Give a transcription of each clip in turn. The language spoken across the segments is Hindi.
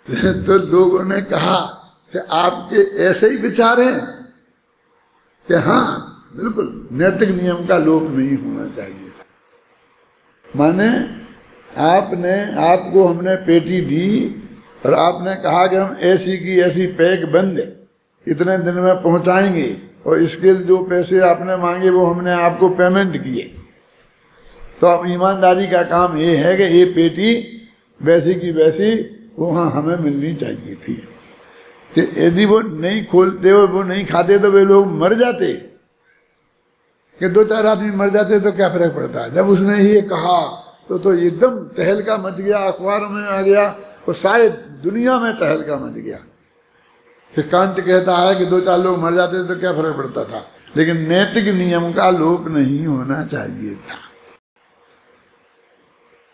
तो लोगों ने कहा कि आपके ऐसे ही विचार हैं कि हाँ बिल्कुल नैतिक नियम का लोप नहीं होना चाहिए। माने आपको हमने पेटी दी और आपने कहा कि हम ऐसी की ऐसी पैक बंद इतने दिन में पहुंचाएंगे और इसके जो पैसे आपने मांगे वो हमने आपको पेमेंट किए। तो अब ईमानदारी का काम ये है कि ये पेटी वैसी की वैसी वहाँ हमें मिलनी चाहिए थी कि यदि वो नहीं खोलते और वो नहीं खाते तो वे लोग मर जाते, कि 2-4 आदमी मर जाते तो क्या फर्क पड़ता। जब उसने ये कहा तो एकदम तहलका मच गया, अखबार में आ गया और सारे दुनिया में तहलका मच गया। फिर कांट कहता है कि 2-4 लोग मर जाते तो क्या फर्क पड़ता था, लेकिन नैतिक नियम का लोप नहीं होना चाहिए था।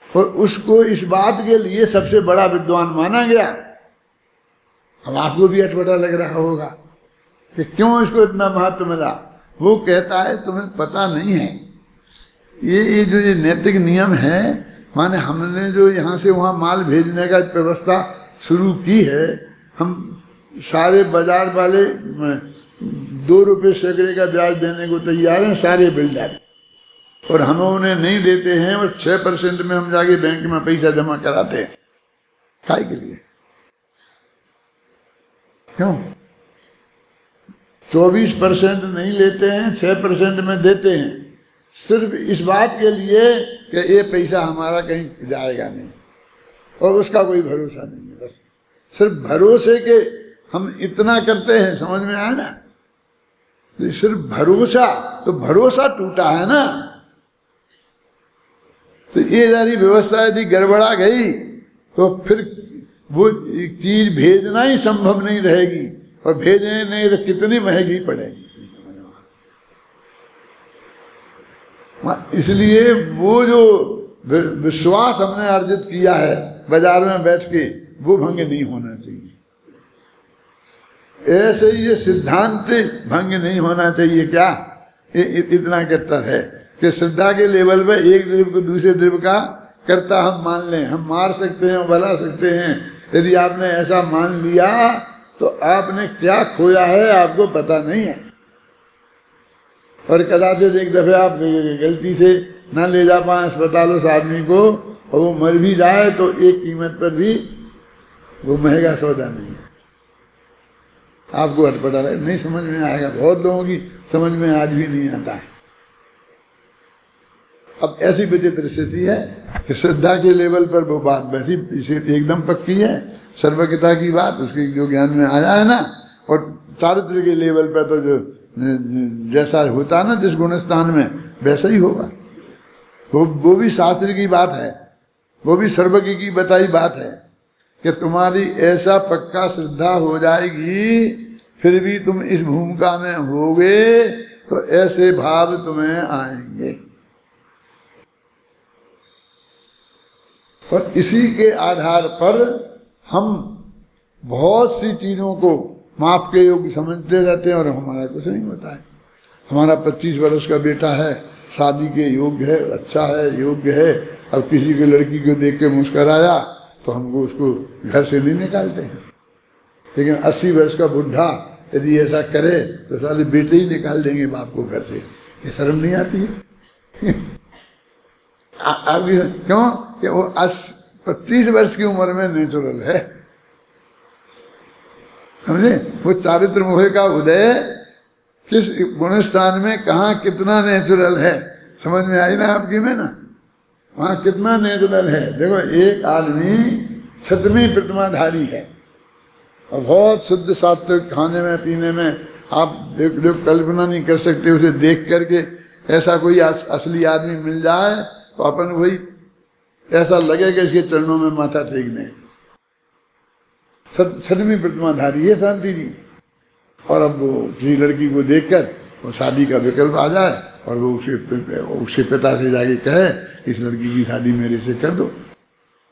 और उसको इस बात के लिए सबसे बड़ा विद्वान माना गया। अब आपको भी अटपटा लग रहा होगा कि क्यों इसको इतना महत्व मिला। वो कहता है तुम्हें पता नहीं है, ये जो ये नैतिक नियम है, माने हमने जो यहाँ से वहाँ माल भेजने का व्यवस्था शुरू की है, हम सारे बाजार वाले 2 रुपये सैकड़े का ब्याज देने को तैयार हैं, सारे बिल्डर, और हम उन्हें नहीं देते हैं और 6% में हम जाके बैंक में पैसा जमा कराते हैं। काय के लिए? क्यों? 24% नहीं लेते हैं, 6% में देते हैं, सिर्फ इस बात के लिए कि ये पैसा हमारा कहीं जाएगा नहीं, और उसका कोई भरोसा नहीं है। बस सिर्फ भरोसे के हम इतना करते हैं, समझ में आया ना? तो सिर्फ भरोसा, तो भरोसा टूटा है ना। तो ये सारी व्यवस्था यदि गड़बड़ा गई तो फिर वो चीज भेजना ही संभव नहीं रहेगी, और भेजे नहीं तो कितनी महंगी पड़ेगी। इसलिए वो जो विश्वास हमने अर्जित किया है बाजार में बैठ के, वो भंग नहीं होना चाहिए। ऐसे ही ये सिद्धांत भंग नहीं होना चाहिए। क्या इतना कट्टर है कि श्रद्धा के लेवल पे एक द्रव्य को दूसरे द्रव्य का कर्ता हम मान लें, हम मार सकते हैं, बला सकते हैं। यदि आपने ऐसा मान लिया तो आपने क्या खोया है आपको पता नहीं है। और कदाचित एक दफे आप गलती से ना ले जा पाए अस्पताल उस आदमी को और वो मर भी जाए तो एक कीमत पर भी वो महंगा सौदा नहीं है। आपको अटपटा लगे, नहीं समझ में आएगा। बहुत लोगों की समझ में आज भी नहीं आता है। अब ऐसी विचित्र स्थिति है कि श्रद्धा के लेवल पर वो बात वैसी एकदम पक्की है, सर्वज्ञता की बात उसके जो ज्ञान में आया है ना। और चारित्र के लेवल पर तो जो जैसा होता ना जिस गुणस्थान में वैसा ही होगा। वो भी शास्त्र की बात है, वो भी सर्वज्ञ की बताई बात है कि तुम्हारी ऐसा पक्का श्रद्धा हो जाएगी, फिर भी तुम इस भूमिका में होगे तो ऐसे भाव तुम्हें आएंगे। और इसी के आधार पर हम बहुत सी चीजों को माफ के योग्य समझते रहते हैं और हमारा कुछ नहीं होता है। हमारा 25 वर्ष का बेटा है, शादी के योग्य है, अच्छा है, योग्य है। अब किसी की लड़की को देख के मुस्कराया तो हमको उसको घर से नहीं निकालते हैं। लेकिन 80 वर्ष का बुढ़ा यदि ऐसा करे तो साले बेटे ही निकाल देंगे बाप को घर से। ये शर्म नहीं आती है? अब क्यों कि वो 25 वर्ष की उम्र में नेचुरल है, समझे? वो चारित्र मोह का उदय किस गुणस्थान में कहाँ कितना नेचुरल है, समझ में आई ना आपकी में ना? वहाँ कितना नेचुरल है। देखो एक आदमी 6वीं प्रतिमाधारी है और बहुत शुद्ध सात्विक, खाने में पीने में आप देख कल्पना नहीं कर सकते। उसे देख करके ऐसा कोई असली आदमी मिल जाए तो अपन वही ऐसा लगेगा इसके चरणों में माथा टेक दें। 6वीं प्रतिमाधारी है शांति जी। और अब वो किसी लड़की को देखकर वो शादी का विकल्प आ जाए और वो उसके पिता से जाके कहे इस लड़की की शादी मेरे से कर दो,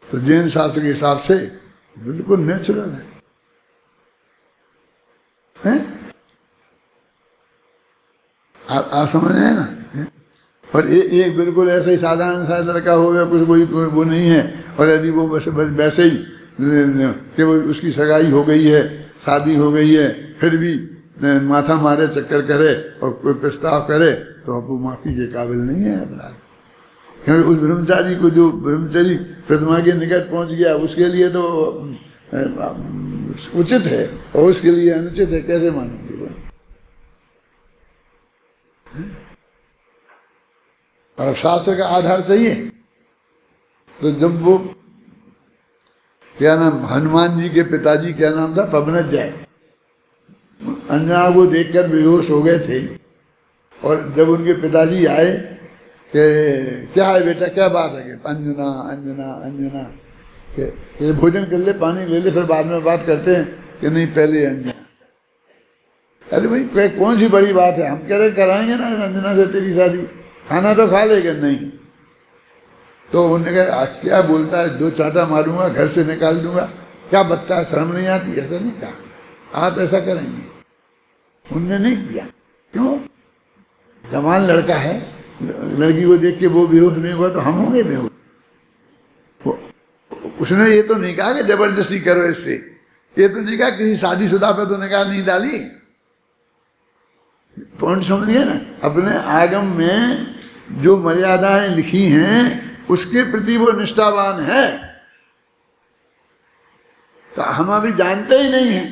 तो जैन शास्त्र के हिसाब से बिल्कुल नेचुरल है, हैं? आप समझ रहे हैं ना? और एक बिल्कुल ऐसा ही साधारण सा लड़का हो गया, कुछ कोई वो नहीं है, और यदि वो बस वैसे ही कि वो उसकी सगाई हो गई है, शादी हो गई है, फिर भी माथा मारे, चक्कर करे और कोई प्रस्ताव करे, तो अब वो माफी के काबिल नहीं है अपराध। क्योंकि उस ब्रह्मचारी को, जो ब्रह्मचारी प्रतिमा के निकट पहुंच गया, उसके लिए तो उचित है और उसके लिए अनुचित है, कैसे मानेंगे वो? और शास्त्र का आधार चाहिए। तो जब वो क्या नाम, हनुमान जी के पिताजी क्या नाम था, पवनजय, अंजना को देखकर बेहोश हो गए थे, और जब उनके पिताजी आए कि क्या है बेटा, क्या बात है, कि अंजना अंजना अंजना, कि भोजन कर ले, पानी ले ले, फिर बाद में बात करते हैं, कि नहीं पहले अंजना। अरे भाई कौन सी बड़ी बात है, हम कह रहे कराएंगे ना अंजना से तेरी शादी, खाना तो खा लेगा। नहीं, तो उन्होंने कहा क्या बोलता है, दो चाटा मारूंगा, घर से निकाल दूंगा, क्या बकता है, शर्म नहीं आती? ऐसा नहीं कहा, आप ऐसा करेंगे। उनने नहीं किया। क्यों? जवान लड़का है, लड़की को देख के वो बेहोश नहीं हुआ तो हम होंगे बेहोश। उसने ये तो नहीं कहा कि जबरदस्ती करो इससे, ये तो नहीं कहा किसी शादीशुदा पे तो निकाह नहीं डाली। पॉइंट समझिए ना, अपने आगम में जो मर्यादाएं लिखी हैं उसके प्रति वो निष्ठावान है। तो हम अभी जानते ही नहीं है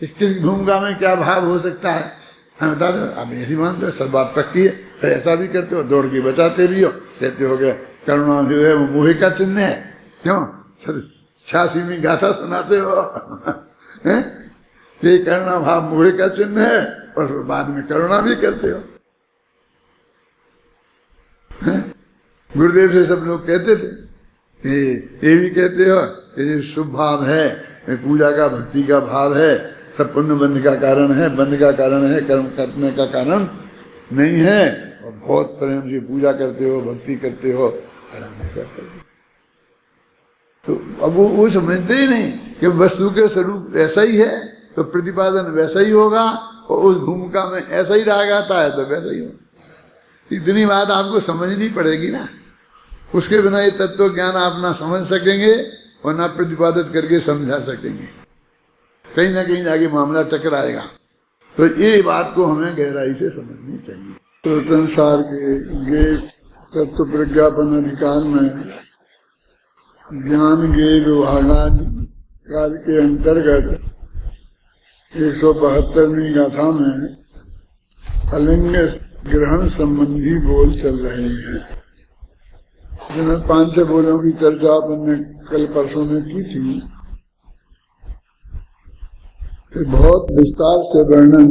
कि किस भूमिका में क्या भाव हो सकता है। हम बता दो, आप ऐसी मानते हो, सब बात पक्की है, फिर ऐसा भी करते हो, दौड़ के बचाते भी हो, कहते हो कि करुणा जो है वो मोह का चिन्ह है। क्यों? 86 में गाथा सुनाते हो ये करुणा भाव मोह का चिन्ह है, और फिर बाद में करुणा भी करते हो। गुरुदेव से सब लोग कहते थे कि ये भी कहते हो कि ये शुभ भाव है, पूजा का, भक्ति का भाव है, सब पुण्य बंध का कारण है, बंध का कारण है, कर्म करने का कारण नहीं है, और बहुत प्रेम से पूजा करते हो, भक्ति करते हो, आराम से करते हो। तो अब वो समझते ही नहीं कि वस्तु के स्वरूप ऐसा ही है तो प्रतिपादन वैसा ही होगा, और उस भूमिका में ऐसा ही रहा जाता है तो वैसा ही होगा। इतनी बात आपको समझनी पड़ेगी ना, उसके बिना ये तत्व ज्ञान आप ना समझ सकेंगे और ना प्रतिपादित करके समझा सकेंगे। कहीं ना कहीं आगे मामला टकराएगा। तो ये बात को हमें गहराई से समझनी चाहिए। तो संसार के तत्व प्रज्ञापन अधिकार में ज्ञान के विभागाधिकार के अंतर्गत 172वीं गाथा में अलिंग ग्रहण संबंधी बोल चल रहे हैं, जिनमें 5-6 बोलों की चर्चा अपन ने कल परसों में की थी। बहुत विस्तार से वर्णन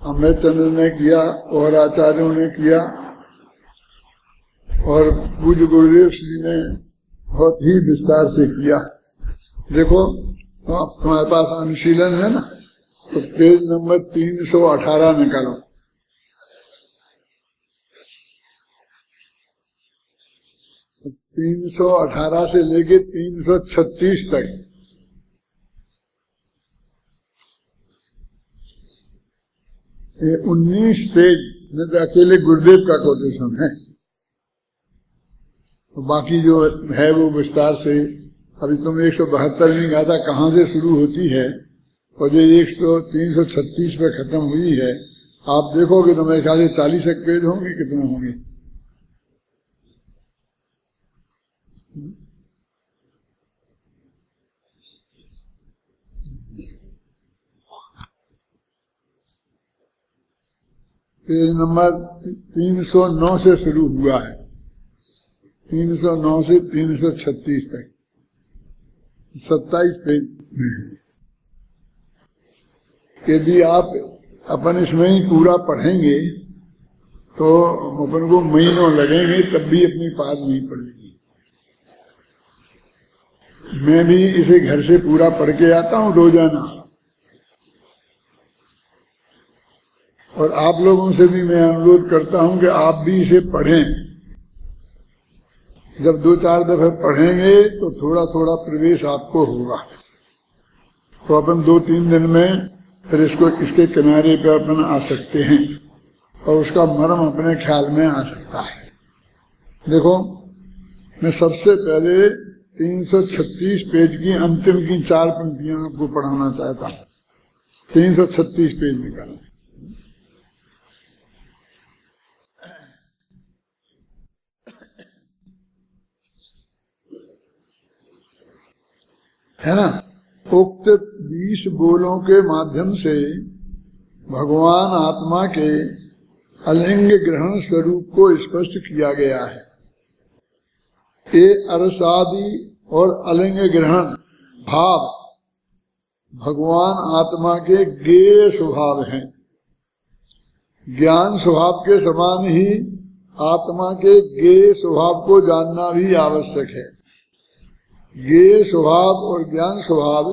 अमृतचंद्र ने किया और आचार्यों ने किया, और पूज्य गुरुदेव श्री ने बहुत ही विस्तार से किया। देखो तुम्हारे पास अनुशीलन है ना, तो पेज नंबर 318 निकालो। तो 318 से लेके 336 तक ये 19 पेज में तो अकेले गुरुदेव का कोटेशन है, तो बाकी जो है वो विस्तार से। अभी तुम 172वीं गाथा कहाँ से शुरू होती है और ये 336 पे खत्म हुई है, आप देखोगे तो मेरे ख्याल से 40 एक पेज होंगे, कितने होंगे। पेज नंबर 309 से शुरू हुआ है, 309 से 336 तक 27 पेज में है। यदि आप अपन इसमें ही पूरा पढ़ेंगे तो अपन को महीनों लगेंगे, तब भी अपनी पार नहीं पड़ेगी। मैं भी इसे घर से पूरा पढ़ के आता हूँ रोजाना, और आप लोगों से भी मैं अनुरोध करता हूं कि आप भी इसे पढ़ें। जब 2-4 दफे पढ़ेंगे तो थोड़ा थोड़ा प्रवेश आपको होगा, तो अपन 2-3 दिन में फिर इसके किनारे पे अपन आ सकते हैं और उसका मर्म अपने ख्याल में आ सकता है। देखो, मैं सबसे पहले 336 पेज की अंतिम की 4 पंक्तियां आपको पढ़ाना चाहता हूं। 336 पेज निकालना है ना। उक्त 20 बोलों के माध्यम से भगवान आत्मा के अलिंग ग्रहण स्वरूप को स्पष्ट किया गया है। ये अरसादि और अलिंग ग्रहण भाव भगवान आत्मा के ज्ञेय स्वभाव हैं। ज्ञान स्वभाव के समान ही आत्मा के ज्ञेय स्वभाव को जानना भी आवश्यक है। ज्ञेय स्वभाव और ज्ञान स्वभाव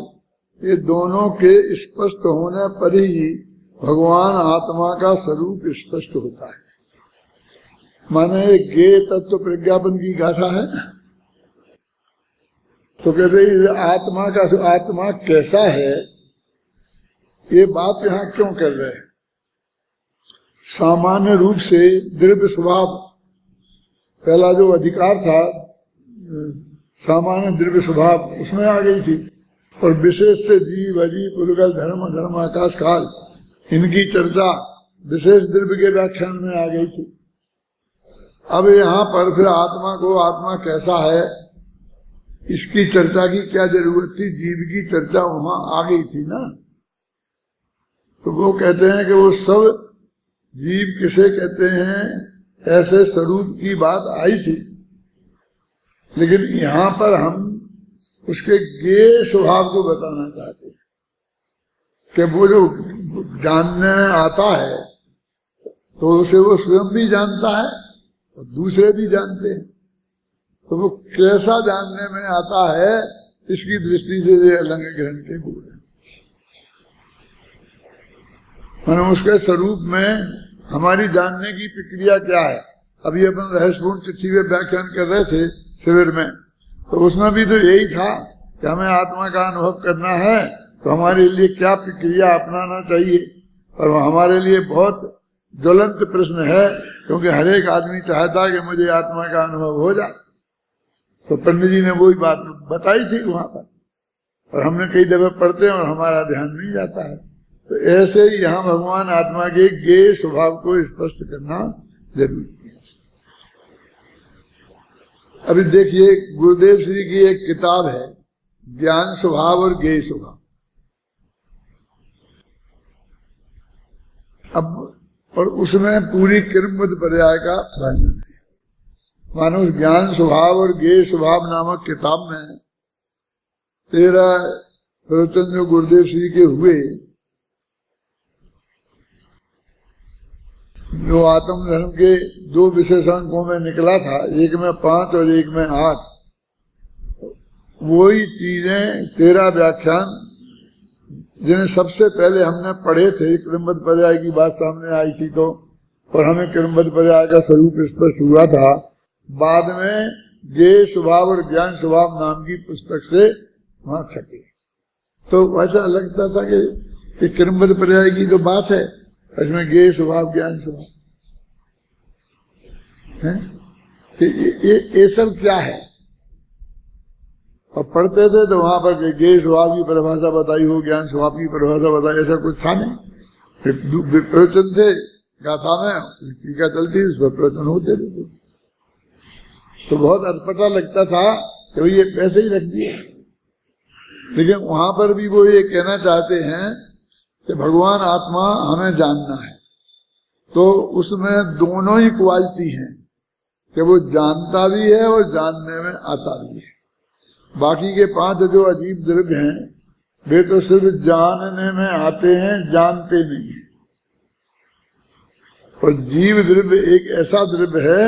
ये दोनों के स्पष्ट होने पर ही भगवान आत्मा का स्वरूप स्पष्ट होता है। माने ज्ञेय तत्व प्रज्ञापन की गाथा है ना, तो कहते हैं आत्मा का आत्मा कैसा है, ये बात यहाँ क्यों कर रहे हैं। सामान्य रूप से द्रव्य स्वभाव पहला जो अधिकार था सामान्य द्रव्य स्वभाव उसमें आ गई थी, और विशेष से जीव अजीव उद्गल धर्म धर्म आकाश काल इनकी चर्चा विशेष द्रव्य के व्याख्यान में आ गई थी। अब यहाँ पर फिर आत्मा को आत्मा कैसा है इसकी चर्चा की क्या जरूरत थी, जीव की चर्चा वहां आ गई थी ना। तो वो कहते हैं कि वो सब जीव किसे कहते हैं ऐसे स्वरूप की बात आई थी, लेकिन यहाँ पर हम उसके ज्ञेय स्वभाव को बताना चाहते हैं कि वो जो जानने में आता है तो उसे वो स्वयं भी जानता है और दूसरे भी जानते हैं। तो वो कैसा जानने में आता है इसकी दृष्टि से ये अलंग ग्रहण के गुण है। मैंने उसके स्वरूप में हमारी जानने की प्रक्रिया क्या है। अभी अपन रहस्यपूर्ण चिट्ठी में व्याख्यान कर रहे थे शिविर में, तो उसमें भी तो यही था कि हमें आत्मा का अनुभव करना है तो हमारे लिए क्या प्रक्रिया अपनाना चाहिए। और हमारे लिए बहुत ज्वलंत प्रश्न है, क्योंकि हर एक आदमी चाहता है कि मुझे आत्मा का अनुभव हो जाए। तो पंडित जी ने वही बात बताई थी वहां पर, और हमने कई दफे पढ़ते हैं और हमारा ध्यान नहीं जाता है। तो ऐसे ही यहाँ भगवान आत्मा के ज्ञेय स्वभाव को स्पष्ट करना जरूरी है। अभी देखिए गुरुदेव श्री की एक किताब है ज्ञान स्वभाव और ज्ञेय स्वभाव। अब और उसमें पूरी क्रमबद्ध पर्याय का वर्णन है। मानो ज्ञान स्वभाव और ज्ञेय स्वभाव नामक किताब में 13 प्रवचन जो गुरुदेव श्री के हुए, जो आत्म धर्म के 2 विशेषांकों में निकला था, एक में 5 और एक में 8, वही चीजें 13 व्याख्यान जिन्हें सबसे पहले हमने पढ़े थे। क्रमबद्ध पर्याय की बात सामने आई थी तो, और हमें क्रमबद्ध पर्याय का स्वरूप स्पष्ट हुआ था। बाद में ज्ञेय स्वभाव और ज्ञान स्वभाव नाम की पुस्तक से वहां छपे, तो वैसा लगता था कि क्रमबद्ध पर्याय की तो बात है, इसमें ज्ञेय स्वभाव ज्ञान स्वभाव है, ये सब क्या है। और पढ़ते थे तो वहां पर ज्ञेय स्वभाव की परिभाषा बताई हो, ज्ञान स्वभाव की परिभाषा बताई, ऐसा कुछ था नहीं। फिर प्रवचन थे गाथा में, टीका चलती उस पर प्रवचन होते थे, तो बहुत अटपटा लगता था कि ये पैसे ही रख दिए। लेकिन वहां पर भी वो ये कहना चाहते हैं कि भगवान आत्मा हमें जानना है, तो उसमें दोनों ही क्वालिटी हैं कि वो जानता भी है और जानने में आता भी है। बाकी के 5 जो अजीब द्रव्य हैं वे तो सिर्फ जानने में आते हैं, जानते नहीं है। और जीव द्रव्य एक ऐसा द्रव्य है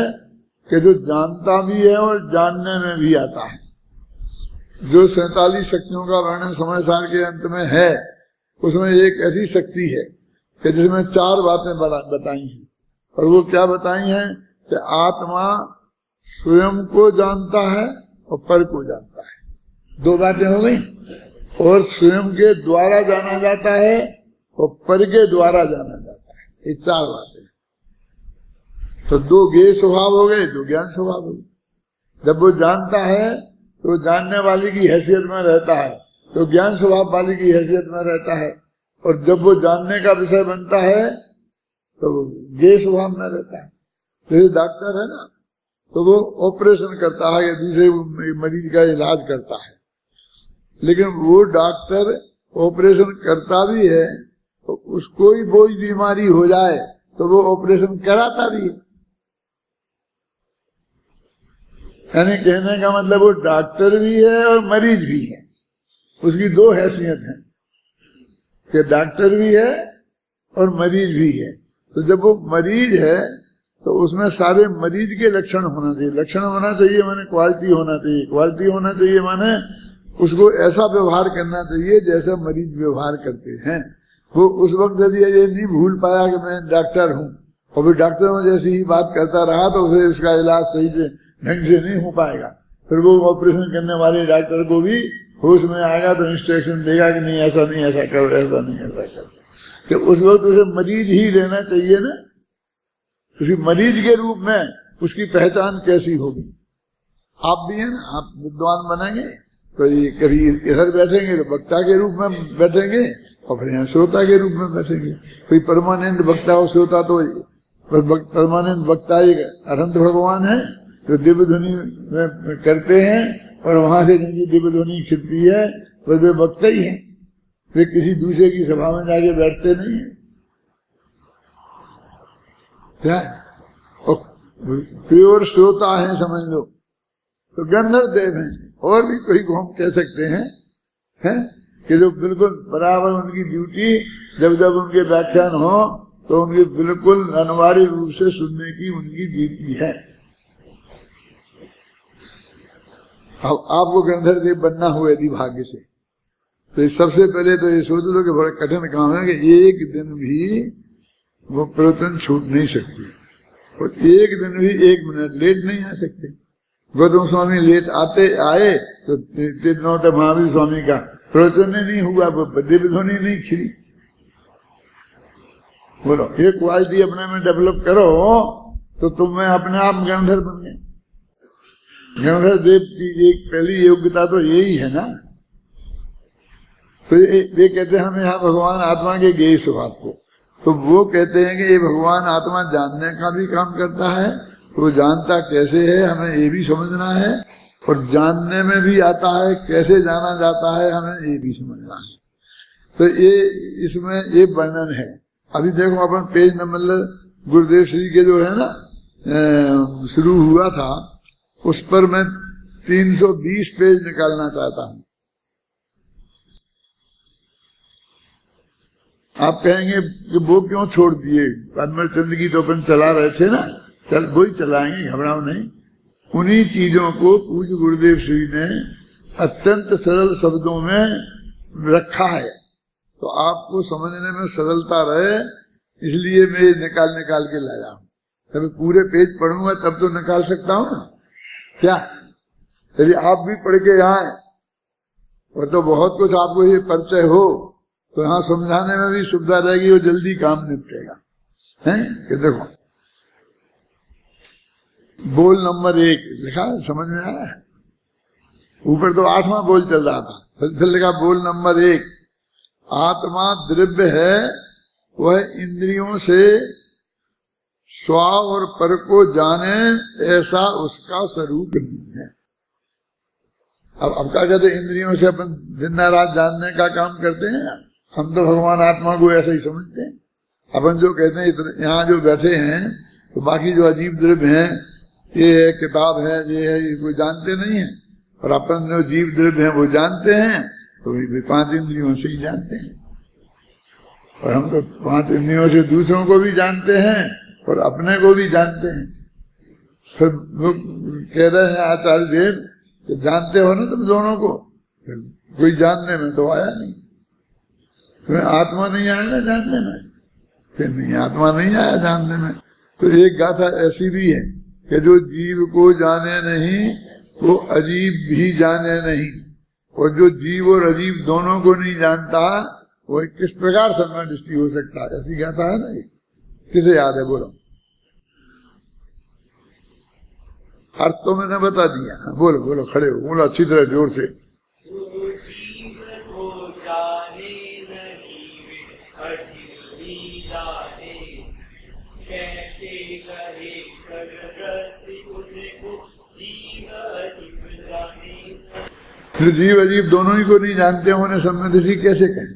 कि जो जानता भी है और जानने में भी आता है। जो 47 शक्तियों का वर्णन समय सार के अंत में है, उसमें एक ऐसी शक्ति है कि जिसमें 4 बातें बताई हैं। और वो क्या बताई हैं कि आत्मा स्वयं को जानता है और पर को जानता है। 2 बातें हो गई। और स्वयं के द्वारा जाना जाता है और पर के द्वारा जाना जाता है, ये 4 बातें। तो 2 ज्ञेय स्वभाव हो गए, 2 ज्ञान स्वभाव हो गए। जब वो जानता है तो जानने वाले की हैसियत में रहता है, तो ज्ञान स्वभाव वाले की हैसियत में रहता है, और जब वो जानने का विषय बनता है तो वो ज्ञेय स्वभाव में रहता है। जैसे डॉक्टर है ना, तो वो ऑपरेशन करता है या दूसरे मरीज का इलाज करता है, लेकिन वो डॉक्टर ऑपरेशन करता भी है तो उसको ही कोई बीमारी हो जाए तो वो ऑपरेशन कराता भी है। यानी कहने का मतलब वो डॉक्टर भी है और मरीज भी है, उसकी दो हैसियत है कि डॉक्टर भी है और मरीज भी है। तो जब वो मरीज है तो उसमें सारे मरीज के लक्षण होना चाहिए। लक्षण होना चाहिए माने क्वालिटी होना चाहिए, क्वालिटी होना चाहिए माने उसको ऐसा व्यवहार करना चाहिए जैसा मरीज व्यवहार करते हैं। वो उस वक्त यदि ये नहीं भूल पाया कि मैं डॉक्टर हूँ और फिर डॉक्टर में जैसी ही बात करता रहा तो फिर उसका इलाज सही से ढंग से नहीं हो पाएगा। फिर वो ऑपरेशन करने वाले डॉक्टर को भी होश में आएगा तो इंस्ट्रक्शन देगा कि नहीं ऐसा नहीं ऐसा करो, ऐसा नहीं ऐसा करो। कि उस वक्त उसे मरीज ही रहना चाहिए ना, उसी मरीज के रूप में उसकी पहचान कैसी होगी। आप भी है ना, आप विद्वान बनेंगे तो ये कभी इधर बैठेंगे तो वक्ता के रूप में बैठेंगे और फिर यहाँ श्रोता के रूप में बैठेंगे। कोई परमानेंट वक्ता और श्रोता तो परमानेंट वक्ता एक अनंत भगवान है जो दिव्य ध्वनि में करते हैं और वहां से जिनकी दिव्य ध्वनि खिलती है वे वक्ता ही है, वे किसी दूसरे की सभा में जाके बैठते नहीं है। क्या प्योर श्रोता है समझ लो, तो गंधर्व देव हैं। और भी कोई को हम कह सकते हैं कि जो बिल्कुल बराबर उनकी ड्यूटी जब जब उनके व्याख्यान हो तो उनकी बिल्कुल अनिवार्य रूप से सुनने की उनकी ड्यूटी है। अब आपको गंधर्व देव बनना हो यदि भाग्य से, तो सबसे पहले तो ये सोच लो कि बड़ा कठिन काम है कि एक दिन भी वो प्रवचन छूट नहीं सकती और एक दिन भी 1 मिनट लेट नहीं आ सकते। गौतम स्वामी लेट आए तो तीनों महावीर स्वामी का प्रवचन नहीं हुआ, वो दिव्य ध्वनि नहीं खिली। बोलो ये क्वालिटी अपने में डेवलप करो तो तुम में अपने आप गंधर्व बन गए। गंधर्व देव की एक पहली योग्यता तो यही है ना। तो ये कहते हैं हमें यहाँ भगवान आत्मा के ज्ञेय स्वभाव को, तो वो कहते हैं कि ये भगवान आत्मा जानने का भी काम करता है, तो वो जानता कैसे है हमें ये भी समझना है, और जानने में भी आता है कैसे जाना जाता है हमें ये भी समझना है। तो ये इसमें ये वर्णन है। अभी देखो अपन पेज नंबर गुरुदेव श्री के जो है ना शुरू हुआ था उस पर मैं 320 पेज निकालना चाहता हूँ। आप कहेंगे कि वो क्यों छोड़ दिए, अमरचंद की तो अपन चला रहे थे ना, चल वही चलाएंगे, घबराओ नहीं। उन्हीं चीजों को पूज्य गुरुदेव श्री ने अत्यंत सरल शब्दों में रखा है, तो आपको समझने में सरलता रहे, इसलिए मैं निकाल के लाया हूँ। तब पूरे पेज पढ़ूंगा तब तो निकाल सकता हूँ ना। क्या यदि आप भी पढ़ के आए और तो बहुत कुछ आपको ये परिचय हो तो यहाँ समझाने में भी सुविधा रहेगी और जल्दी काम निपटेगा। हैं कि देखो बोल नंबर 1 लिखा, समझ में आया? ऊपर तो 8वां बोल चल रहा था, फिर लिखा बोल नंबर 1, आत्मा द्रव्य है, वह इंद्रियों से स्व और पर को जाने ऐसा उसका स्वरूप नहीं है। अब क्या कहते, इंद्रियों से अपन दिन रात जानने का काम करते हैं, हम तो भगवान आत्मा को ऐसा ही समझते हैं। अपन जो कहते हैं यहाँ जो बैठे हैं तो बाकी जो अजीब द्रव्य हैं, ये है किताब है, ये है, ये कोई जानते नहीं है, और अपन जो जीव द्रव्य है वो जानते हैं, तो वही 5 इंद्रियों से ही जानते हैं। और हम तो 5 इंद्रियों से दूसरों को भी जानते हैं और अपने को भी जानते हैं। फिर वो कह रहे हैं आचार्य देव कि जानते हो ना तुम दोनों को, कोई जानने में तो आया नहीं, तुम्हें आत्मा नहीं आया ना जानने में, फिर नहीं आत्मा नहीं आया जानने में। तो एक गाथा ऐसी भी है कि जो जीव को जाने नहीं वो अजीब भी जाने नहीं, और जो जीव और अजीब दोनों को नहीं जानता वो किस प्रकार समय दृष्टि हो सकता है। ऐसी गाथा है ना, ये किसे याद है बोलो? अर्थ तो मैंने बता दिया। बोलो बोलो, खड़े हो, बोलो अच्छी तरह जोर से। जो जीव अजीब दोनों ही को नहीं जानते उन्हें सम्यदर्शी कैसे कहें?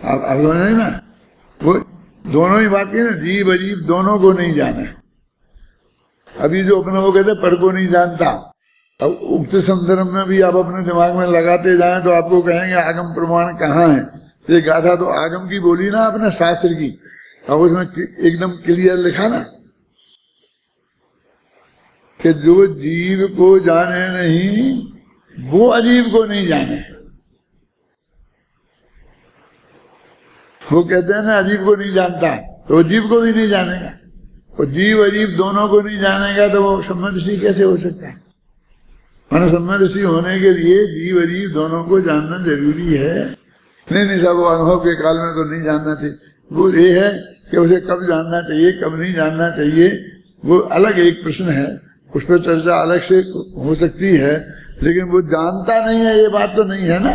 आप नहीं ना, वो दोनों ही बात की ना, जीव अजीब दोनों को नहीं जाना। अभी जो अपने वो कहते पर को नहीं जानता, अब उक्त संदर्भ में भी आप अपने दिमाग में लगाते जाएं तो आपको कहेंगे आगम प्रमाण कहाँ है। ये गाथा तो आगम की बोली ना अपने शास्त्र की, अब उसमें एकदम क्लियर लिखा ना कि जो जीव को जाने नहीं वो अजीब को नहीं जाने। वो कहते हैं ना अजीब को नहीं जानता तो वो जीव को भी नहीं जानेगा, और जीव अजीब दोनों को नहीं जानेगा तो वो सम्यदर्शी कैसे हो सकता है? माना सम्यदर्शी होने के लिए जीव अजीब दोनों को जानना जरूरी है। नहीं सब वो अनुभव के काल में तो नहीं जानना चाहिए। वो ये है कि उसे कब जानना चाहिए कब नहीं जानना चाहिए, वो अलग एक प्रश्न है, उस पर चर्चा अलग से हो सकती है, लेकिन वो जानता नहीं है ये बात तो नहीं है ना।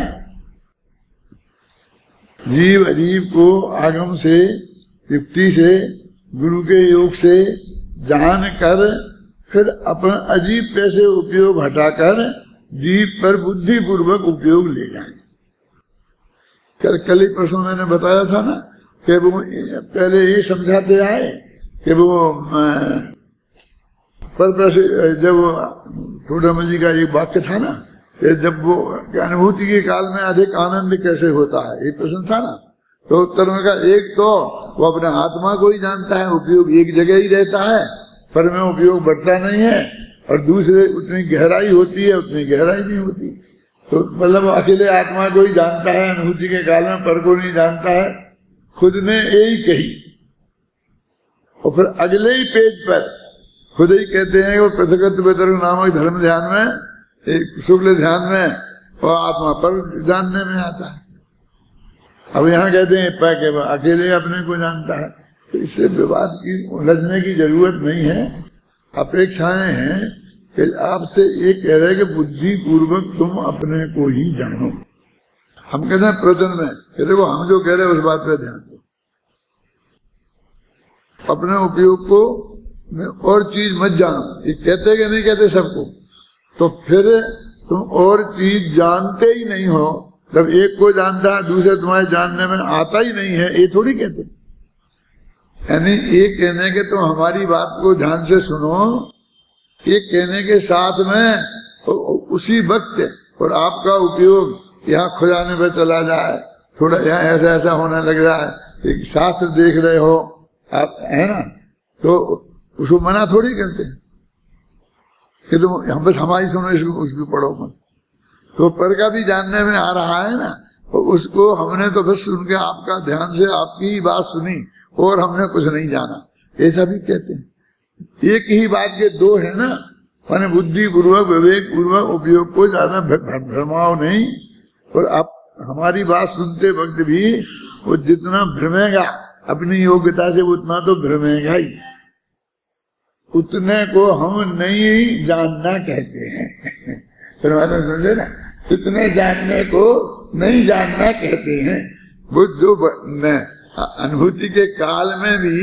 जीव अजीब को आगम से, युक्ति से, गुरु के योग से जान कर फिर अपना अजीब पैसे उपयोग हटाकर जीव पर बुद्धि पूर्वक उपयोग ले जाए। कल ही परसों मैंने बताया था ना कि वो पहले ये समझाते आए कि वो पर जब टोडामा जी का एक वाक्य था ना कि जब वो अनुभूति के काल में अधिक आनंद कैसे होता है, ये प्रश्न था ना, तो उत्तर में कहा एक तो वो अपने आत्मा को ही जानता है, उपयोग एक जगह ही रहता है, पर में उपयोग बढ़ता नहीं है, और दूसरे उतनी गहराई होती है उतनी गहराई नहीं होती। तो मतलब अकेले आत्मा को ही जानता है अनुभूति के काल में, पर को नहीं जानता है। खुद ने यही कही और फिर अगले ही पेज पर खुद ही कहते हैं वो पृथकत्व वितर्क नामक धर्म ध्यान में, एक शुक्ल ध्यान में और आत्मा पर जानने में आता है। अब यहाँ कहते हैं के अकेले अपने को जानता है, तो इससे विवाद की उलझने की जरूरत नहीं है। अपेक्षाएं हैं कि आपसे ये कह रहे हैं कि बुद्धि पूर्वक तुम अपने को ही जानो। हम कहते हैं प्रवचन में कि देखो हम जो कह रहे हैं उस बात पे ध्यान दो, अपने उपयोग को और चीज मत जानो। ये कहते कि नहीं कहते सबको, तो फिर तुम और चीज जानते ही नहीं हो। जब एक को जानता है दूसरे तुम्हारे जानने में आता ही नहीं है, ये थोड़ी कहते। यानी ये कहने के तुम हमारी बात को ध्यान से सुनो, ये कहने के साथ में उसी वक्त और आपका उपयोग यहाँ खुजाने पर चला जाए, थोड़ा यहाँ ऐसा ऐसा होने लग रहा है, एक शास्त्र देख रहे हो आप, है ना, तो उसको मना थोड़ी करते हैं कि तुम हम बस हमारी सुनो, इसको उसको पढ़ो मत। तो पर का भी जानने में आ रहा है ना, तो उसको हमने तो बस सुन के आपका ध्यान से आपकी ही बात सुनी और हमने कुछ नहीं जाना, ऐसा भी कहते हैं। एक ही बात के दो है ना, माने बुद्धि पूर्वक विवेक पूर्वक उपयोग को ज्यादा भ्रमाओ नहीं। और आप हमारी बात सुनते वक्त भी वो जितना भ्रमेगा अपनी योग्यता से उतना तो भ्रमेगा ही, उतने को हम नहीं जानना कहते हैं। परमात्मा समझे ना, इतने जानने को नहीं जानना कहते हैं। वो जो अनुभूति के काल में भी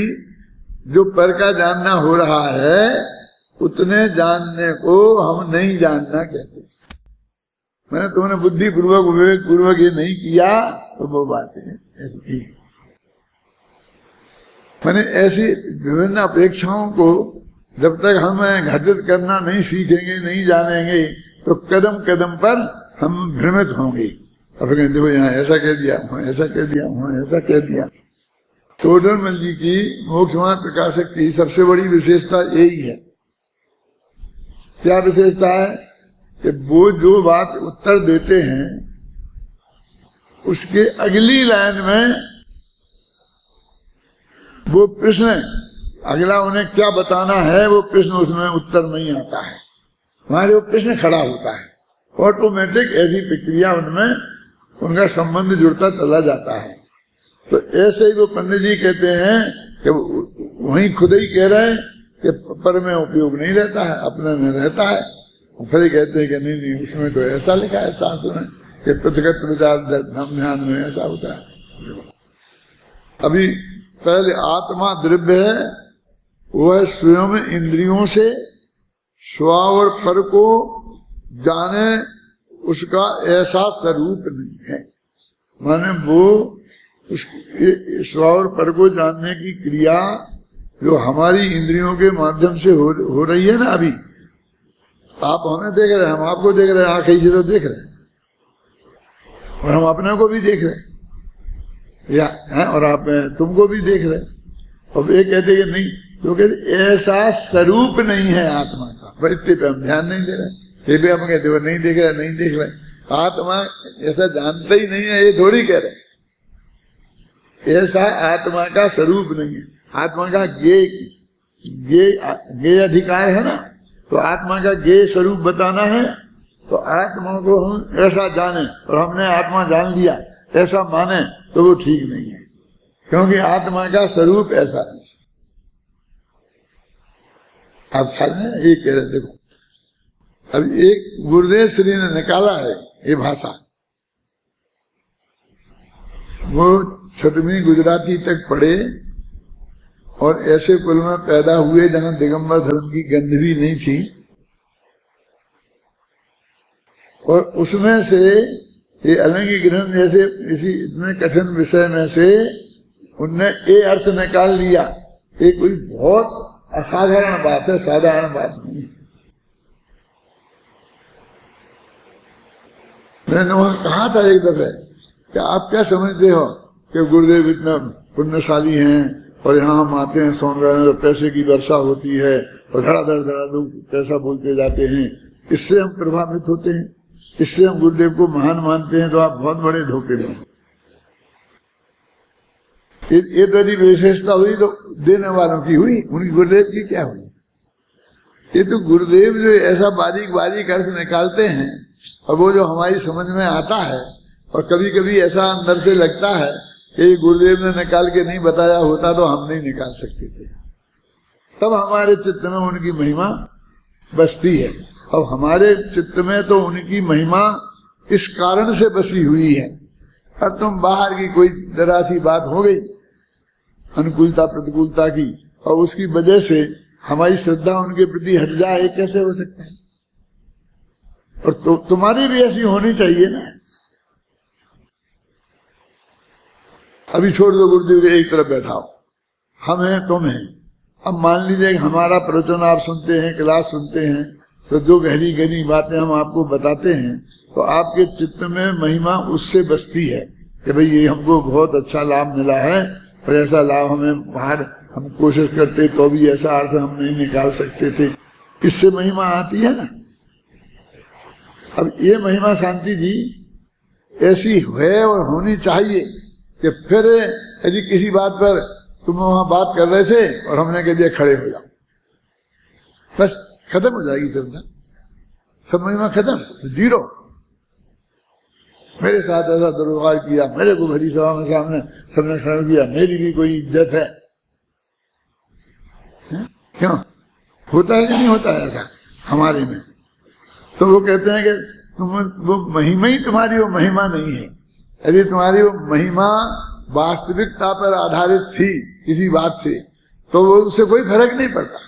जो पर का जानना हो रहा है उतने जानने को हम नहीं जानना कहते। मैंने तुमने बुद्धि पूर्वक विवेक पूर्वक ये नहीं किया तो वो बात है ऐसी। मैंने ऐसी विभिन्न अपेक्षाओं को जब तक हम घटित करना नहीं सीखेंगे नहीं जानेंगे तो कदम कदम पर हम भ्रमित होंगे। अब देखो यहाँ ऐसा कह दिया, वहाँ ऐसा कह दिया, वहाँ ऐसा कह दिया। टोडरमल जी की मोक्षमार्ग प्रकाशक की सबसे बड़ी विशेषता यही है। क्या विशेषता है कि वो जो बात उत्तर देते हैं उसके अगली लाइन में वो प्रश्न, अगला उन्हें क्या बताना है वो प्रश्न उसमें उत्तर नहीं आता है, हमारे वो प्रश्न खड़ा होता है। ऑटोमेटिक ऐसी प्रक्रिया उनमें उनका संबंध जुड़ता चला जाता है। तो ऐसे ही वो पंडित जी कहते हैं कि वहीं खुद ही कह रहे हैं कि पर में उपयोग नहीं रहता है, अपने में रहता है। फिर कहते हैं कि नहीं नहीं, उसमें तो ऐसा लिखा है शास्त्र में कि पृथक विचार ध्यान में ऐसा होता है। अभी पहले आत्मा द्रव्य है, वह स्वयं इंद्रियों से स्व और पर को जाने, उसका ऐसा स्वरूप नहीं है। माने वो उस स्व और पर को जानने की क्रिया जो हमारी इंद्रियों के माध्यम से हो रही है ना, अभी आप हमें देख रहे हैं, हम आपको देख रहे हैं, आंखें से तो देख रहे हैं, और हम अपने को भी देख रहे हैं या है, और आप तुमको भी देख रहे हैं। और ये कहते कि नहीं, तो कहते ऐसा स्वरूप नहीं है आत्मा का, पर इतने पे हम ध्यान नहीं दे रहे, फिर भी हम कहते वो नहीं देख रहे, नहीं देख रहे। आत्मा ऐसा जानता ही नहीं है, ये थोड़ी कह रहे, ऐसा आत्मा का स्वरूप नहीं है। आत्मा का गे अधिकार है ना, तो आत्मा का गे स्वरूप बताना है, तो आत्मा को हम ऐसा जाने और हमने आत्मा जान लिया ऐसा माने तो वो ठीक नहीं है, क्योंकि आत्मा का स्वरूप ऐसा नहीं। आप ख्याल में ये कह रहे, देखो अब एक गुरुदेव श्री ने निकाला है ये भाषा, वो 6वीं गुजराती तक पढ़े और ऐसे कुल में पैदा हुए जहां दिगंबर धर्म की गंध भी नहीं थी, और उसमें से ये अलंगी ग्रंथ जैसे इसी इतने कठिन विषय में से उनने ये अर्थ निकाल लिया। ये कोई बहुत असाधारण बात है, साधारण बात नहीं है। मैंने वहां कहा था एक दफे कि आप क्या समझते हो कि गुरुदेव इतना पुण्यशाली हैं और यहाँ हम आते हैं सोनगढ़ में तो पैसे की वर्षा होती है और धड़ाधड़ लोग पैसा बोलते जाते हैं, इससे हम प्रभावित होते हैं, इससे हम गुरुदेव को महान मानते हैं, तो आप बहुत बड़े धोखे में। ये तो यदि विशेषता हुई तो देने वालों की हुई, उनकी गुरुदेव की क्या हुई? ये तो गुरुदेव जो ऐसा बारीक बारीक अर्थ निकालते हैं और वो जो हमारी समझ में आता है, और कभी कभी ऐसा अंदर से लगता है कि गुरुदेव ने निकाल के नहीं बताया होता तो हम नहीं निकाल सकते थे, तब हमारे चित्त में उनकी महिमा बसती है। अब हमारे चित्त में तो उनकी महिमा इस कारण से बसी हुई है, और तुम बाहर की कोई जरा सी बात हो गई अनुकूलता प्रतिकूलता की, और उसकी वजह से हमारी श्रद्धा उनके प्रति हट जाए, कैसे हो सकता है? और तो तुम्हारी भी ऐसी होनी चाहिए ना। अभी छोड़ दो, गुरुदेव के एक तरफ बैठाओ, हम हैं तुम हैं। अब मान लीजिए हमारा प्रवचन आप सुनते हैं, क्लास सुनते हैं, तो जो गहरी गहरी बातें हम आपको बताते हैं तो आपके चित्त में महिमा उससे बसती है कि भाई ये हमको बहुत अच्छा लाभ मिला है, और ऐसा लाभ हमें बाहर हम कोशिश करते तो भी ऐसा अर्थ हम नहीं निकाल सकते थे, इससे महिमा आती है ना। अब ये महिमा शांति जी ऐसी है और होनी चाहिए कि फिर यदि किसी बात पर तुम वहां बात कर रहे थे और हमने कह दिया खड़े हो जाओ, बस खत्म हो जाएगी श्रद्धा, सब महिमा खत्म, जीरो। मेरे साथ ऐसा दुर्व्यवहार किया, मेरे को भरी सभा में सामने सबने खड़ा किया, मेरी भी कोई इज्जत है? क्यों होता है कि नहीं होता है ऐसा हमारे में? तो वो कहते हैं कि तुम वो महिमा ही तुम्हारी वो महिमा नहीं है। यदि तुम्हारी वो महिमा वास्तविकता पर आधारित थी किसी बात से, तो वो उससे कोई फर्क नहीं पड़ता।